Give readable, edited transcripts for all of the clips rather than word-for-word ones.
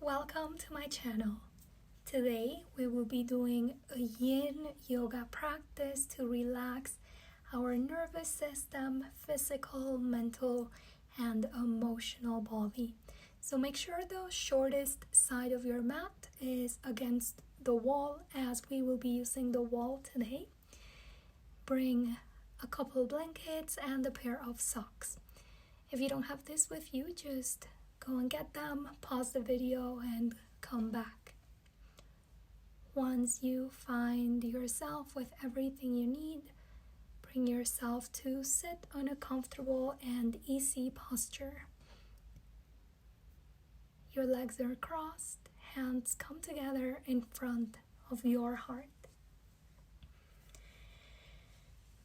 Welcome to my channel. Today we will be doing a Yin Yoga practice to relax our nervous system, physical, mental, and emotional body. So make sure the shortest side of your mat is against the wall, as we will be using the wall today. Bring a couple blankets and a pair of socks. If you don't have this with you, just go and get them, pause the video, and come back. Once you find yourself with everything you need, bring yourself to sit on a comfortable and easy posture. Your legs are crossed, hands come together in front of your heart.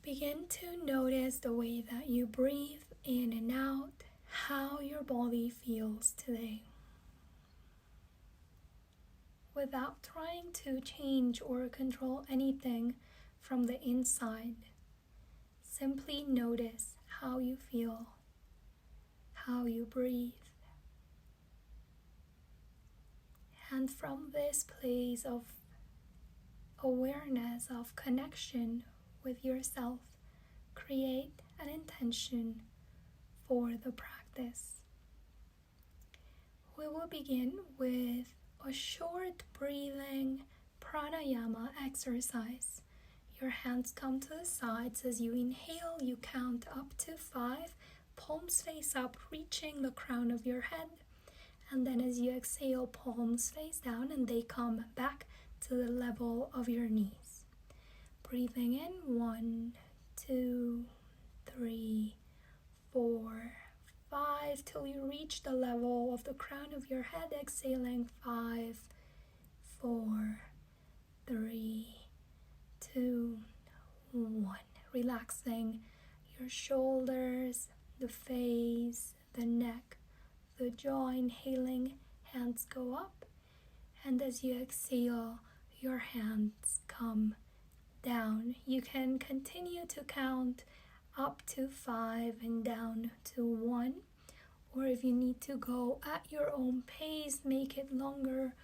Begin to notice the way that you breathe in and out, how your body feels today. Without trying to change or control anything from the inside, simply notice how you feel, how you breathe. And from this place of awareness, of connection with yourself, create an intention for the practice. We will begin with a short breathing pranayama exercise. Your hands come to the sides. As you inhale, you count up to 5, palms face up, reaching the crown of your head. And then as you exhale, palms face down and they come back to the level of your knees. Breathing in 1, 2, 3, 4, 5 till you reach the level of the crown of your head. Exhaling 5, 4, 3, 2, 1. Relaxing your shoulders, the face, the neck, the jaw. Inhaling, hands go up, and as you exhale, your hands come down. You can continue to count up to 5 and down to 1, or if you need to go at your own pace, make it longer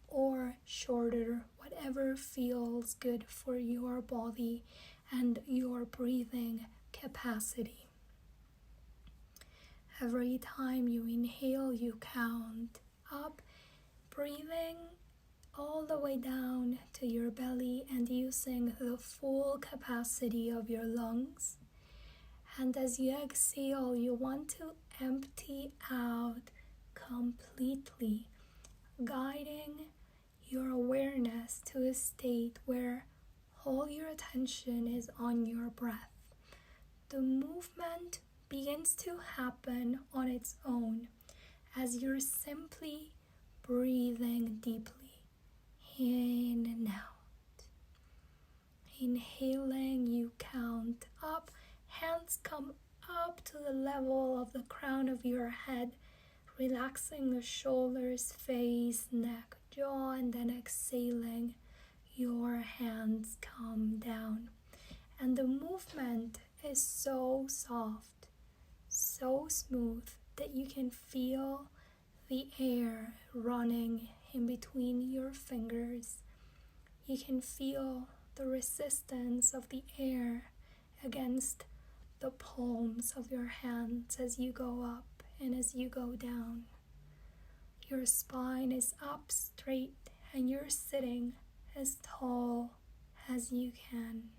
or shorter, whatever feels good for your body and your breathing capacity. Every time you inhale, you count up, breathing all the way down to your belly and using the full capacity of your lungs. And as you exhale, you want to empty out completely, guiding your awareness to a state where all your attention is on your breath. The movement begins to happen on its own as you're simply breathing deeply in and out. Inhaling, you count up. Hands come up to the level of the crown of your head, relaxing the shoulders, face, neck, jaw, and then exhaling, your hands come down. And the movement is so soft, so smooth that you can feel the air running in between your fingers. You can feel the resistance of the air against the palms of your hands as you go up and as you go down. Your spine is up straight and you're sitting as tall as you can.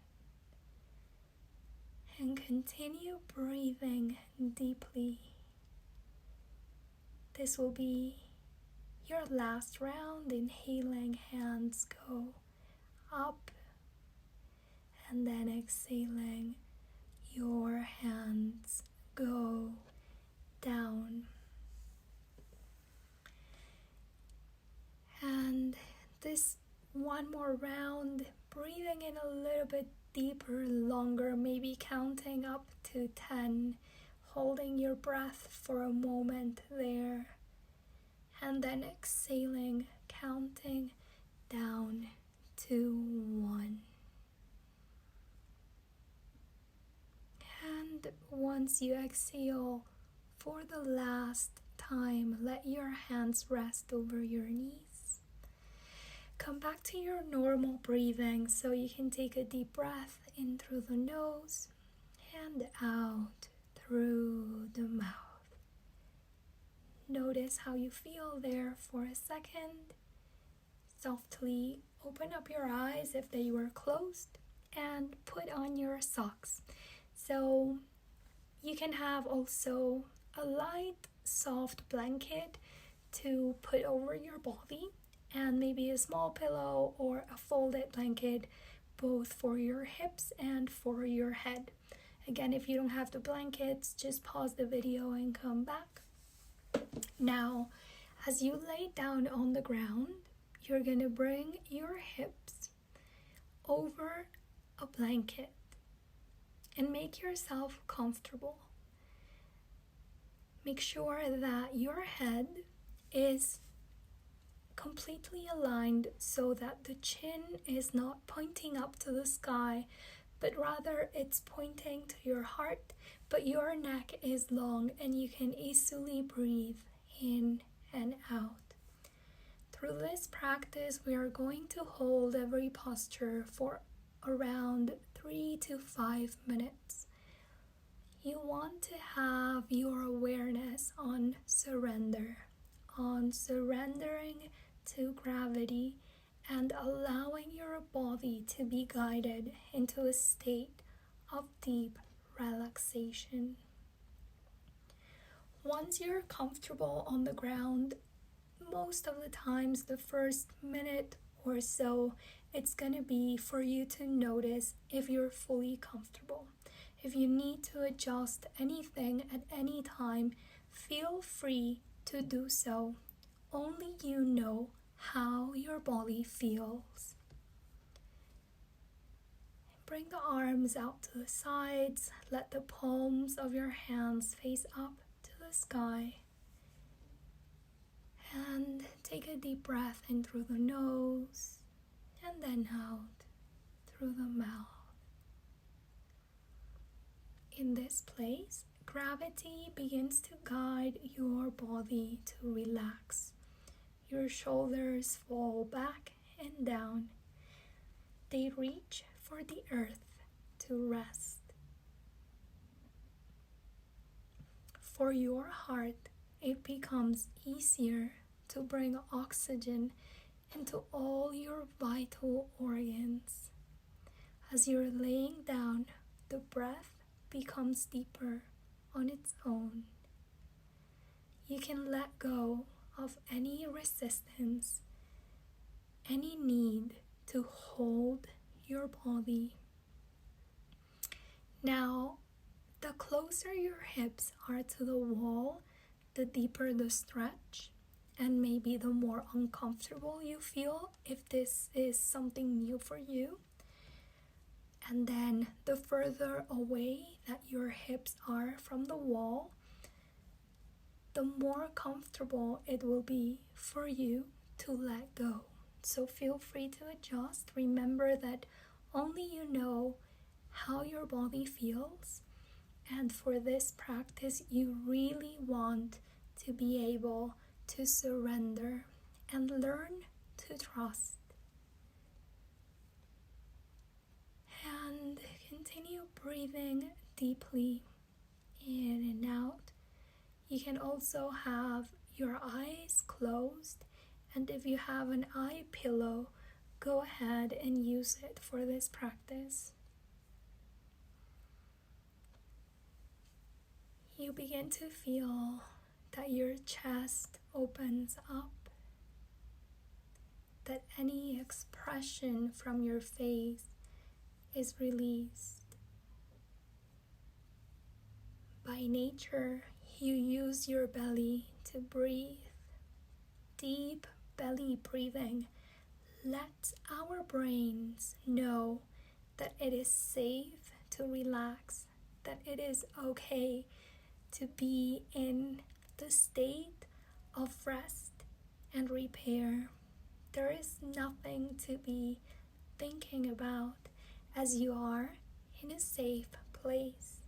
And continue breathing deeply. This will be your last round. Inhaling, hands go up, and then exhaling, your hands go down. And this one more round, breathing in a little bit deeper, longer, maybe counting up to 10, holding your breath for a moment there, and then exhaling, counting down to 1. And once you exhale for the last time, let your hands rest over your knees. Come back to your normal breathing, so you can take a deep breath in through the nose and out through the mouth. Notice how you feel there for a second. Softly open up your eyes if they were closed and put on your socks. So you can have also a light, soft blanket to put over your body, and maybe a small pillow or a folded blanket, both for your hips and for your head. Again, if you don't have the blankets, just pause the video and come back. Now, as you lay down on the ground, you're going to bring your hips over a blanket and make yourself comfortable. Make sure that your head is completely aligned so that the chin is not pointing up to the sky, but rather it's pointing to your heart, but your neck is long and you can easily breathe in and out. Through this practice, we are going to hold every posture for around 3 to 5 minutes. You want to have your awareness on surrender, on surrendering to gravity and allowing your body to be guided into a state of deep relaxation. Once you're comfortable on the ground, most of the times, the first minute or so, it's going to be for you to notice if you're fully comfortable. If you need to adjust anything at any time, feel free to do so. Only you know how your body feels. Bring the arms out to the sides. Let the palms of your hands face up to the sky. And take a deep breath in through the nose and then out through the mouth. In this place, gravity begins to guide your body to relax. Your shoulders fall back and down. They reach for the earth to rest. For your heart, it becomes easier to bring oxygen into all your vital organs. As you're laying down, the breath becomes deeper on its own. You can let go of any resistance, any need to hold your body. Now, the closer your hips are to the wall, the deeper the stretch, and maybe the more uncomfortable you feel if this is something new for you. And then the further away that your hips are from the wall, the more comfortable it will be for you to let go. So feel free to adjust. Remember that only you know how your body feels. And for this practice, you really want to be able to surrender and learn to trust. And continue breathing deeply in and out. You can also have your eyes closed, and if you have an eye pillow, go ahead and use it for this practice. You begin to feel that your chest opens up, that any expression from your face is released. By nature, you use your belly to breathe. Deep belly breathing lets our brains know that it is safe to relax, that it is okay to be in the state of rest and repair. There is nothing to be thinking about as you are in a safe place.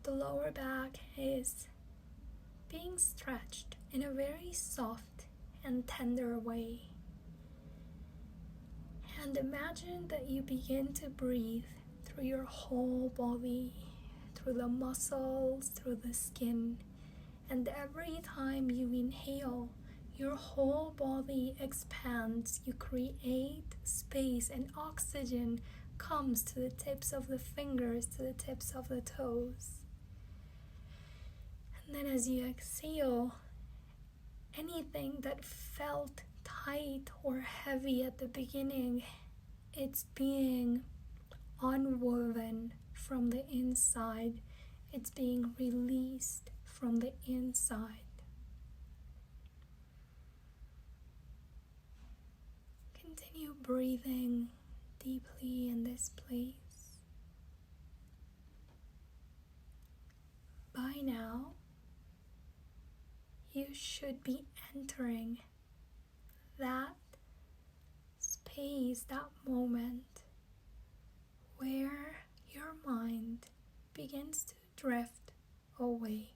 the lower back is being stretched in a very soft and tender way. And imagine that you begin to breathe through your whole body, through the muscles, through the skin. And every time you inhale, your whole body expands. You create space, and oxygen comes to the tips of the fingers, to the tips of the toes. And then as you exhale, anything that felt tight or heavy at the beginning, it's being unwoven from the inside. It's being released from the inside. Continue breathing deeply in this place. By now, you should be entering that space, that moment where your mind begins to drift away,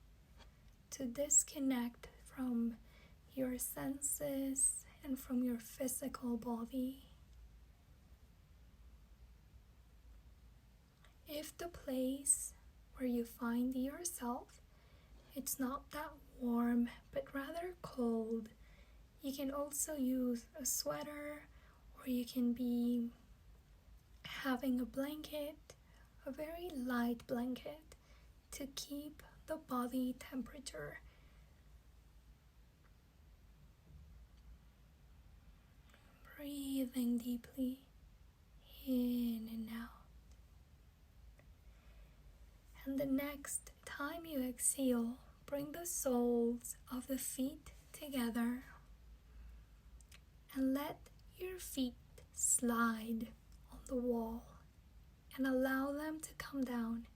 to disconnect from your senses and from your physical body. If the place where you find yourself, it's not that warm but rather cold, you can also use a sweater, or you can be having a blanket, a very light blanket, to keep the body temperature. Breathing deeply in and out. And the next time you exhale, bring the soles of the feet together and let your feet slide on the wall and allow them to come down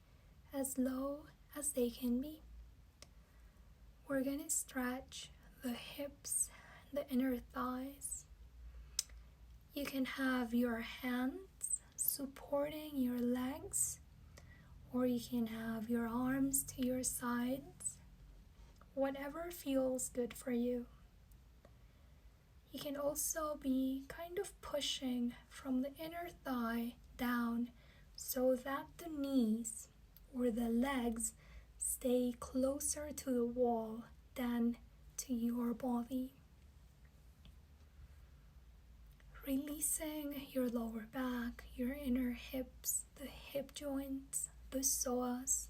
as low as they can be. We're going to stretch the hips, the inner thighs. You can have your hands supporting your legs, or you can have your arms to your sides, whatever feels good for you. You can also be kind of pushing from the inner thigh down so that the knees or the legs stay closer to the wall than to your body. Releasing your lower back, your inner hips, the hip joints, the psoas.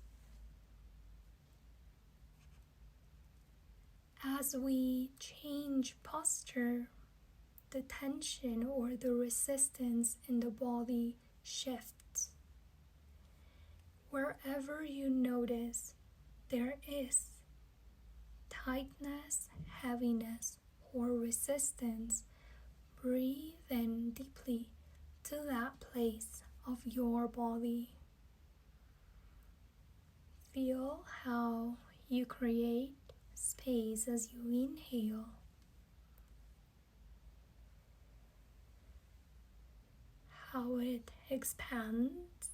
As we change posture, the tension or the resistance in the body shifts. Wherever you notice there is tightness, heaviness, or resistance, breathe in deeply to that place of your body. Feel how you create space as you inhale. How it expands,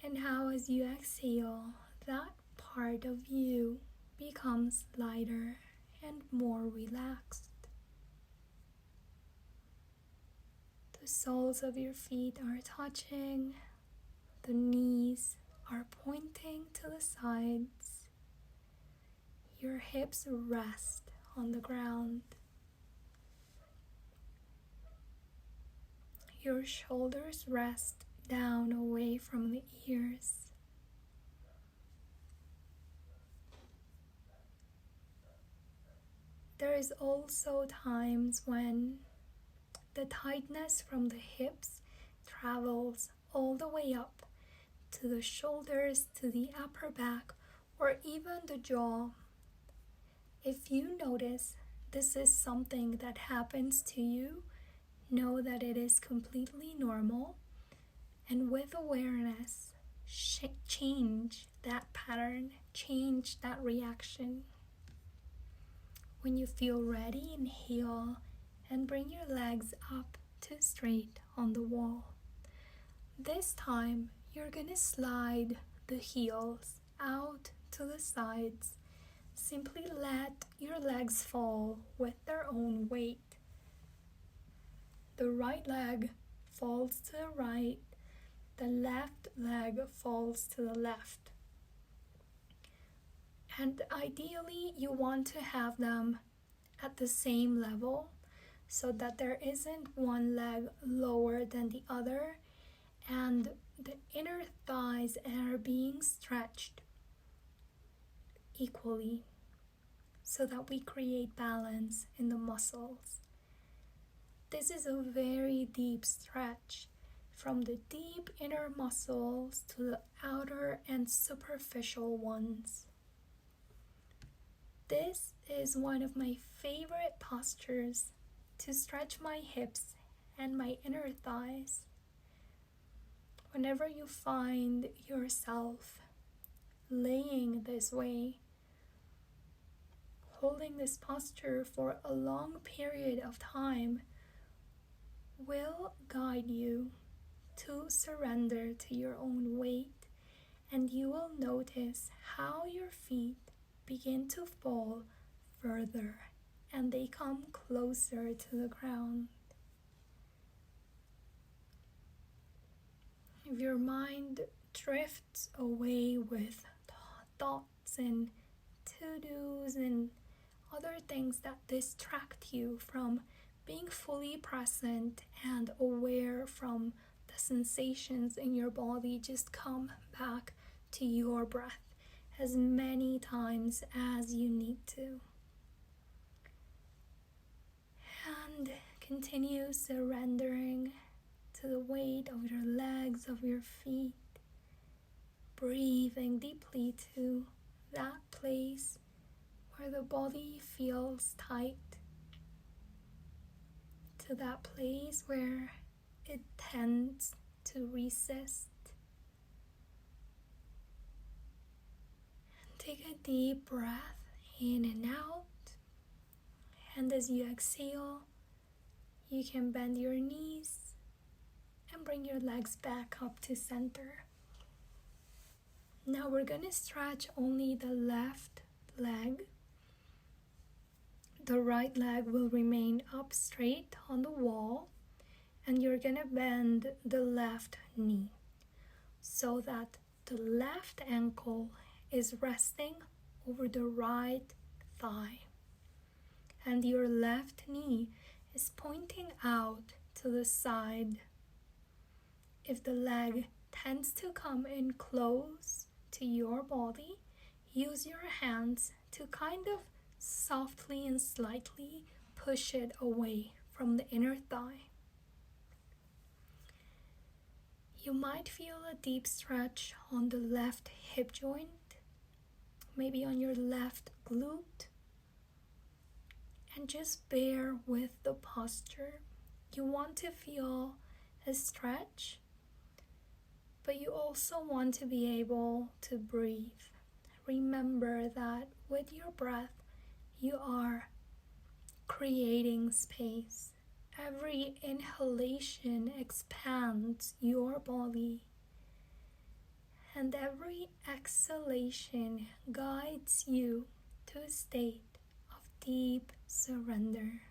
and how as you exhale, that part of you becomes lighter and more relaxed. The soles of your feet are touching, the knees are pointing to the sides, your hips rest on the ground. Your shoulders rest down away from the ears. There is also times when the tightness from the hips travels all the way up to the shoulders, to the upper back, or even the jaw. If you notice this is something that happens to you, know that it is completely normal, and with awareness, change that pattern, change that reaction. When you feel ready, inhale and bring your legs up to straight on the wall. This time, you're gonna slide the heels out to the sides. Simply let your legs fall with their own weight. The right leg falls to the right, the left leg falls to the left. And ideally, you want to have them at the same level so that there isn't one leg lower than the other and the inner thighs are being stretched equally so that we create balance in the muscles. This is a very deep stretch from the deep inner muscles to the outer and superficial ones. This is one of my favorite postures to stretch my hips and my inner thighs. Whenever you find yourself laying this way, holding this posture for a long period of time will guide you to surrender to your own weight, and you will notice how your feet begin to fall further and they come closer to the ground. If your mind drifts away with thoughts and to-dos and other things that distract you from being fully present and aware from the sensations in your body, just come back to your breath as many times as you need to. And continue surrendering to the weight of your legs, of your feet, breathing deeply to that place where the body feels tight, to that place where it tends to resist. Take a deep breath in and out, and as you exhale, you can bend your knees and bring your legs back up to center. Now we're going to stretch only the left leg. The right leg will remain up straight on the wall, and you're going to bend the left knee so that the left ankle is resting over the right thigh, and your left knee is pointing out to the side. If the leg tends to come in close to your body, use your hands to kind of softly and slightly push it away from the inner thigh. You might feel a deep stretch on the left hip joint, maybe on your left glute, and just bear with the posture. You want to feel a stretch, but you also want to be able to breathe. Remember that with your breath, you are creating space. Every inhalation expands your body, and every exhalation guides you to a state of deep surrender.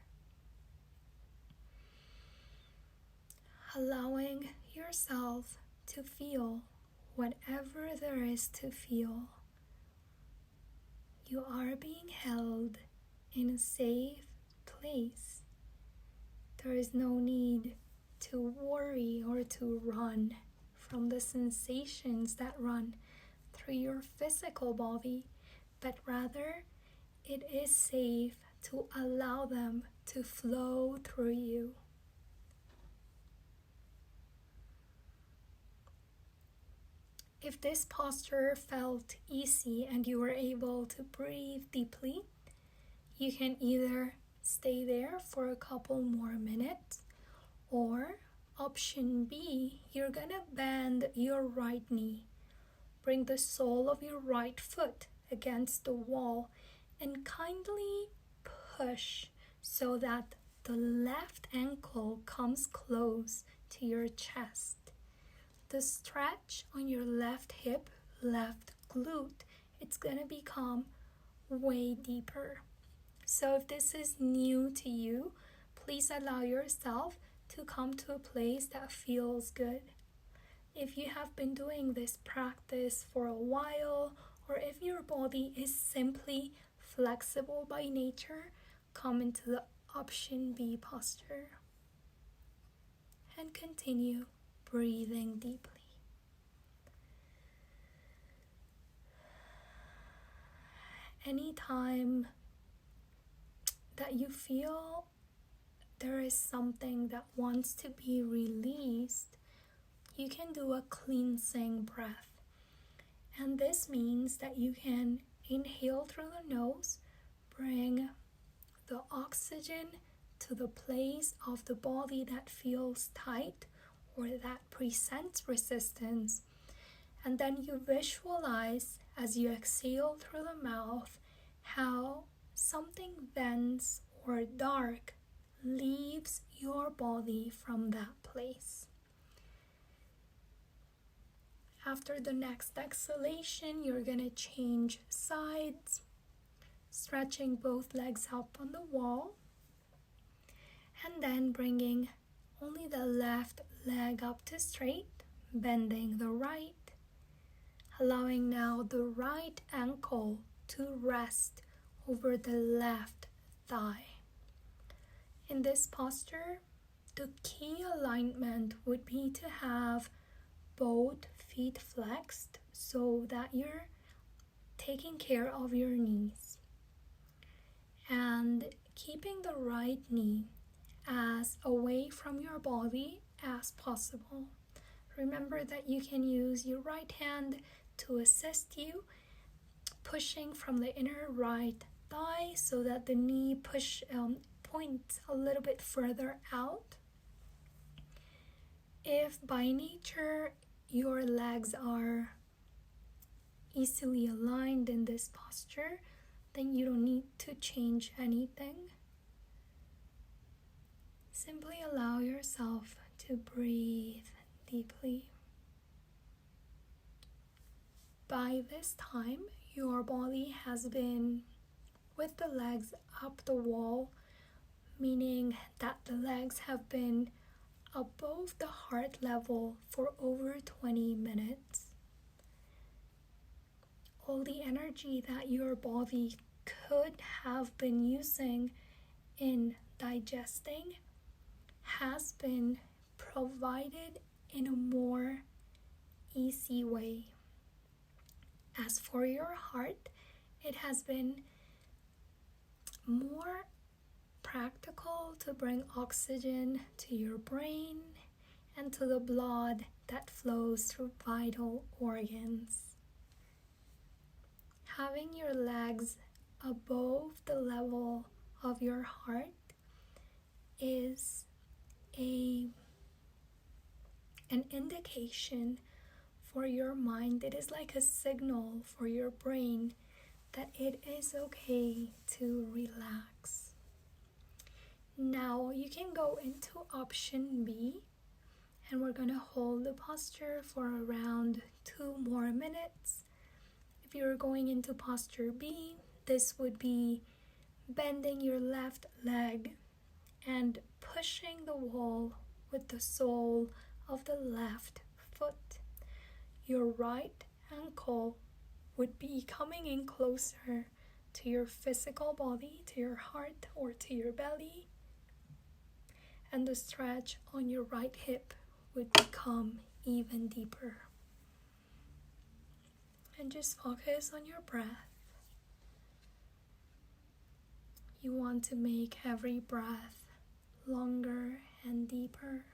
Allowing yourself to feel whatever there is to feel. You are being held in a safe place. There is no need to worry or to run from the sensations that run through your physical body, but rather it is safe to allow them to flow through you. If this posture felt easy and you were able to breathe deeply, you can either stay there for a couple more minutes, or option B, you're gonna bend your right knee. Bring the sole of your right foot against the wall and kindly push so that the left ankle comes close to your chest. The stretch on your left hip left glute, it's gonna become way deeper. So if this is new to you, please allow yourself to come to a place that feels good. If you have been doing this practice for a while, or if your body is simply flexible by nature, come into the option B posture. And continue breathing deeply. Anytime that you feel there is something that wants to be released, you can do a cleansing breath. And this means that you can inhale through the nose, bring the oxygen to the place of the body that feels tight or that presents resistance. And then you visualize as you exhale through the mouth how something dense or dark leaves your body from that place. After the next exhalation, you're going to change sides, stretching both legs up on the wall, and then bringing only the left leg up to straight, bending the right, allowing now the right ankle to rest over the left thigh. In this posture, the key alignment would be to have both feet flexed so that you're taking care of your knees and keeping the right knee as away from your body as possible. Remember that you can use your right hand to assist you, pushing from the inner right thigh so that the knee points a little bit further out. If by nature your legs are easily aligned in this posture, then you don't need to change anything. Simply allow yourself to breathe deeply. By this time, your body has been with the legs up the wall, meaning that the legs have been above the heart level for over 20 minutes. All the energy that your body could have been using in digesting has been provided in a more easy way. As for your heart, it has been more practical to bring oxygen to your brain and to the blood that flows through vital organs. Having your legs above the level of your heart is an indication for your mind. It is like a signal for your brain that it is okay to relax. Now you can go into option B, and we're going to hold the posture for around 2 more minutes. If you're going into posture B, this would be bending your left leg and pushing the wall with the sole of the left foot. Your right ankle would be coming in closer to your physical body, to your heart or to your belly, and the stretch on your right hip would become even deeper. And just focus on your breath. You want to make every breath longer and deeper.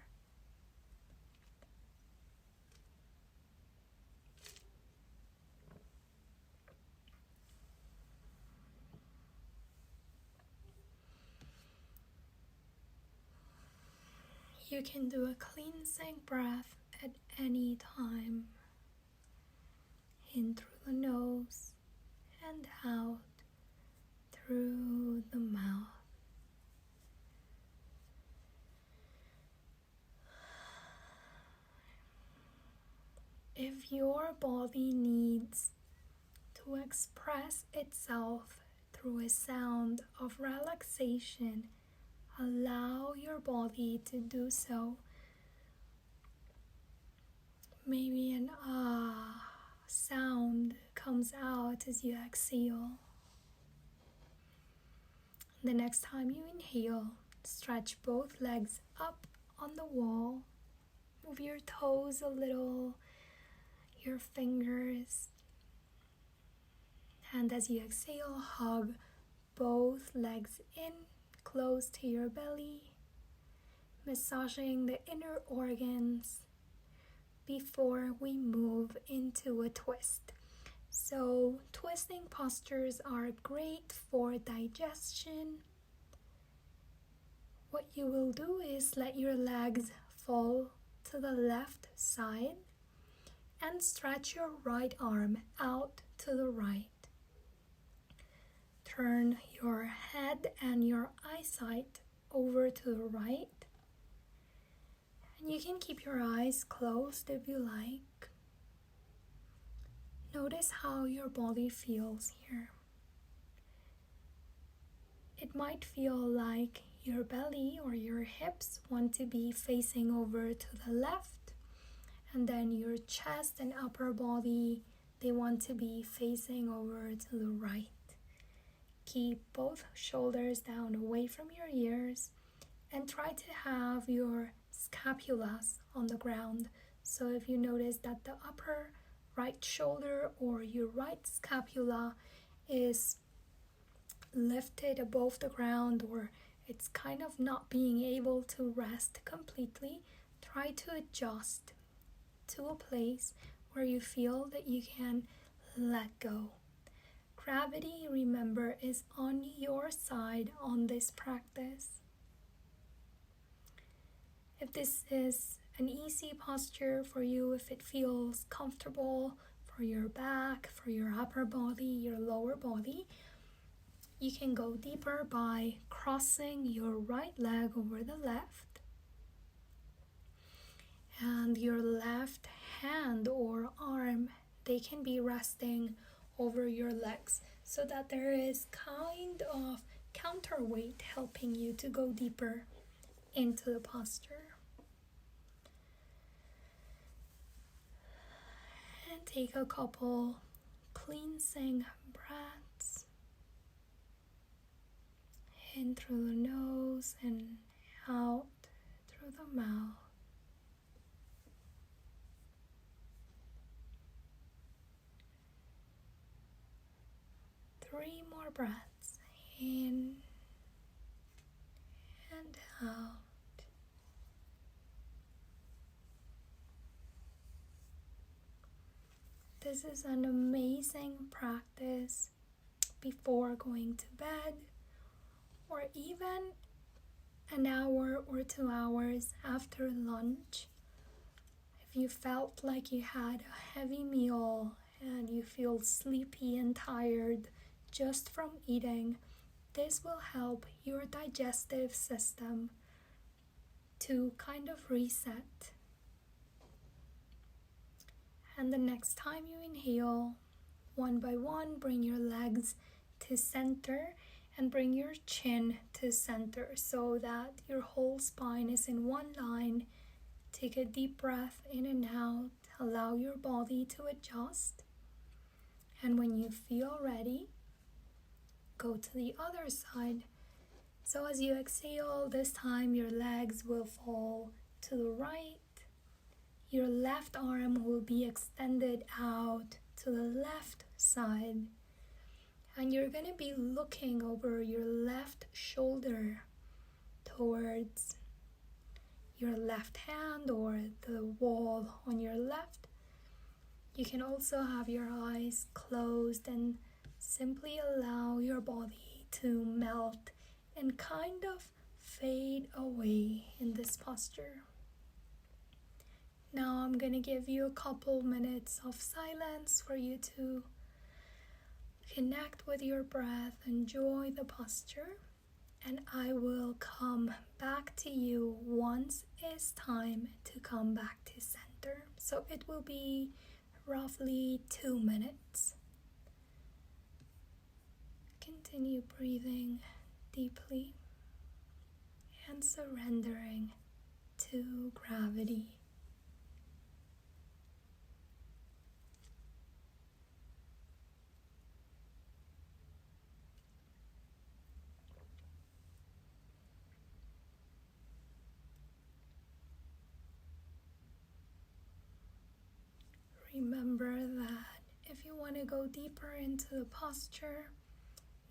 You can do a cleansing breath at any time. In through the nose and out through the mouth. If your body needs to express itself through a sound of relaxation, allow your body to do so. Maybe an ah sound comes out as you exhale. The next time you inhale, stretch both legs up on the wall. Move your toes a little, your fingers. And as you exhale, hug both legs in, close to your belly, massaging the inner organs before we move into a twist. So twisting postures are great for digestion. What you will do is let your legs fall to the left side and stretch your right arm out to the right. Turn your head and your eyesight over to the right. And you can keep your eyes closed if you like. Notice how your body feels here. It might feel like your belly or your hips want to be facing over to the left, and then your chest and upper body, they want to be facing over to the right. Keep both shoulders down away from your ears and try to have your scapulas on the ground. So if you notice that the upper right shoulder or your right scapula is lifted above the ground, or it's kind of not being able to rest completely, try to adjust to a place where you feel that you can let go. Gravity, remember, is on your side on this practice. If this is an easy posture for you, if it feels comfortable for your back, for your upper body, your lower body, you can go deeper by crossing your right leg over the left, and your left hand or arm, they can be resting over your legs so that there is kind of counterweight helping you to go deeper into the posture. And take a couple cleansing breaths in through the nose and out through the mouth. Three more breaths in and out. This is an amazing practice before going to bed, or even an hour or 2 hours after lunch. If you felt like you had a heavy meal and you feel sleepy and tired just from eating, this will help your digestive system to kind of reset. And the next time you inhale, one by one, bring your legs to center and bring your chin to center so that your whole spine is in one line. Take a deep breath in and out. Allow your body to adjust. And when you feel ready, go to the other side. So as you exhale, this time your legs will fall to the right. Your left arm will be extended out to the left side. And you're going to be looking over your left shoulder towards your left hand or the wall on your left. You can also have your eyes closed and simply allow your body to melt and kind of fade away in this posture. Now I'm going to give you a couple minutes of silence for you to connect with your breath, enjoy the posture, and I will come back to you once it's time to come back to center. So it will be roughly 2 minutes. Continue breathing deeply and surrendering to gravity. Remember that if you want to go deeper into the posture,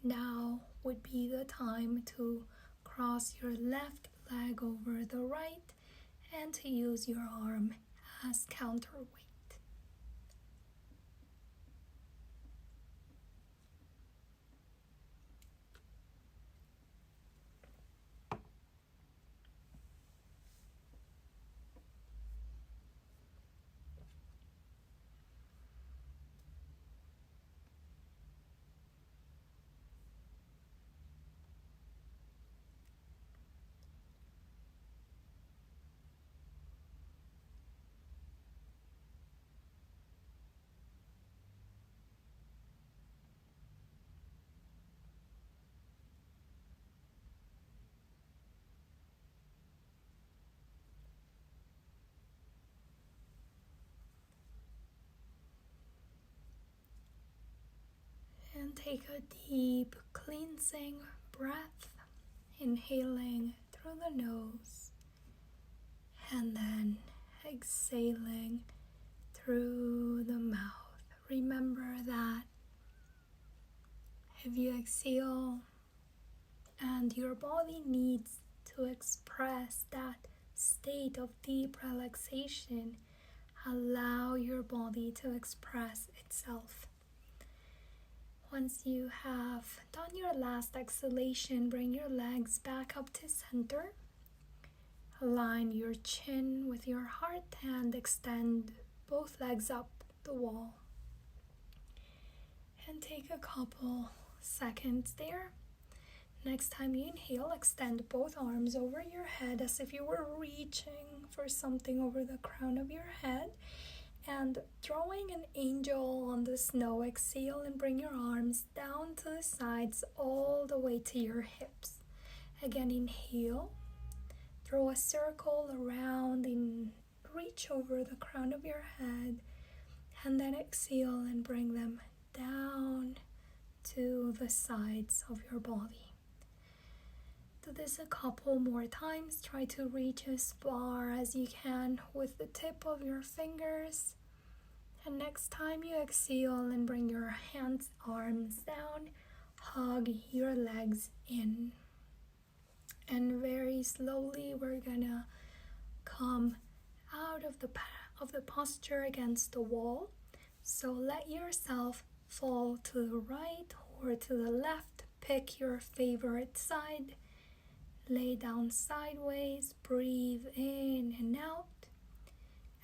now would be the time to cross your left leg over the right and to use your arm as counterweight. And take a deep cleansing breath, inhaling through the nose and then exhaling through the mouth. Remember that if you exhale and your body needs to express that state of deep relaxation, allow your body to express itself. Once you have done your last exhalation, bring your legs back up to center. Align your chin with your heart and extend both legs up the wall. And take a couple seconds there. Next time you inhale, extend both arms over your head as if you were reaching for something over the crown of your head. And drawing an angel on the snow, exhale and bring your arms down to the sides all the way to your hips. Again, inhale, draw a circle around and reach over the crown of your head. And then exhale and bring them down to the sides of your body. Do this a couple more times. Try to reach as far as you can with the tip of your fingers. And next time you exhale and bring your hands, arms down, hug your legs in. And very slowly we're gonna come out of the posture against the wall. So let yourself fall to the right or to the left. Pick your favorite side. Lay down sideways, breathe in and out,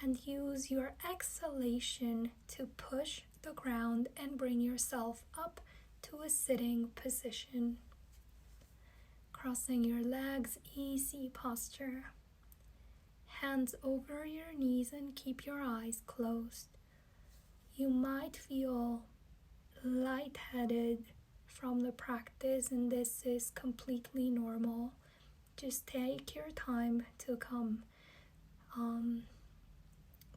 and use your exhalation to push the ground and bring yourself up to a sitting position. Crossing your legs, easy posture. Hands over your knees and keep your eyes closed. You might feel lightheaded from the practice, and this is completely normal. Just take your time to come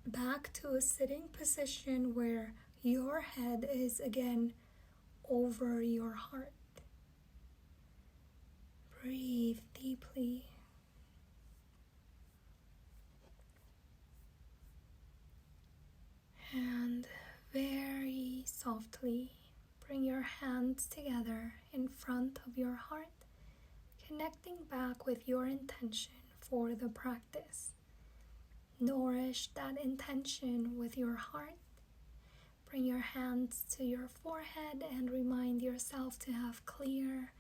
back to a sitting position where your head is again over your heart. Breathe deeply. And very softly bring your hands together in front of your heart, connecting back with your intention for the practice. Nourish that intention with your heart. Bring your hands to your forehead and remind yourself to have clear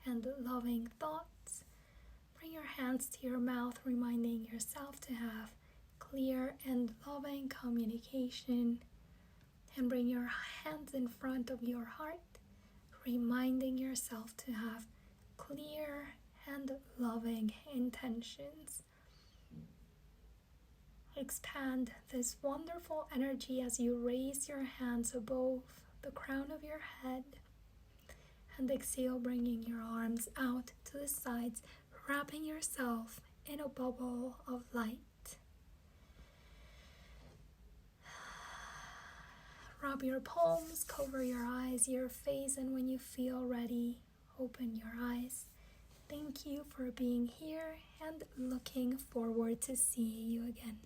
and loving thoughts. Bring your hands to your mouth, reminding yourself to have clear and loving communication. And bring your hands in front of your heart, reminding yourself to have clear and loving intentions. Expand this wonderful energy as you raise your hands above the crown of your head. And exhale, bringing your arms out to the sides, wrapping yourself in a bubble of light. Rub your palms, cover your eyes, your face, and when you feel ready, open your eyes. Thank you for being here and looking forward to seeing you again.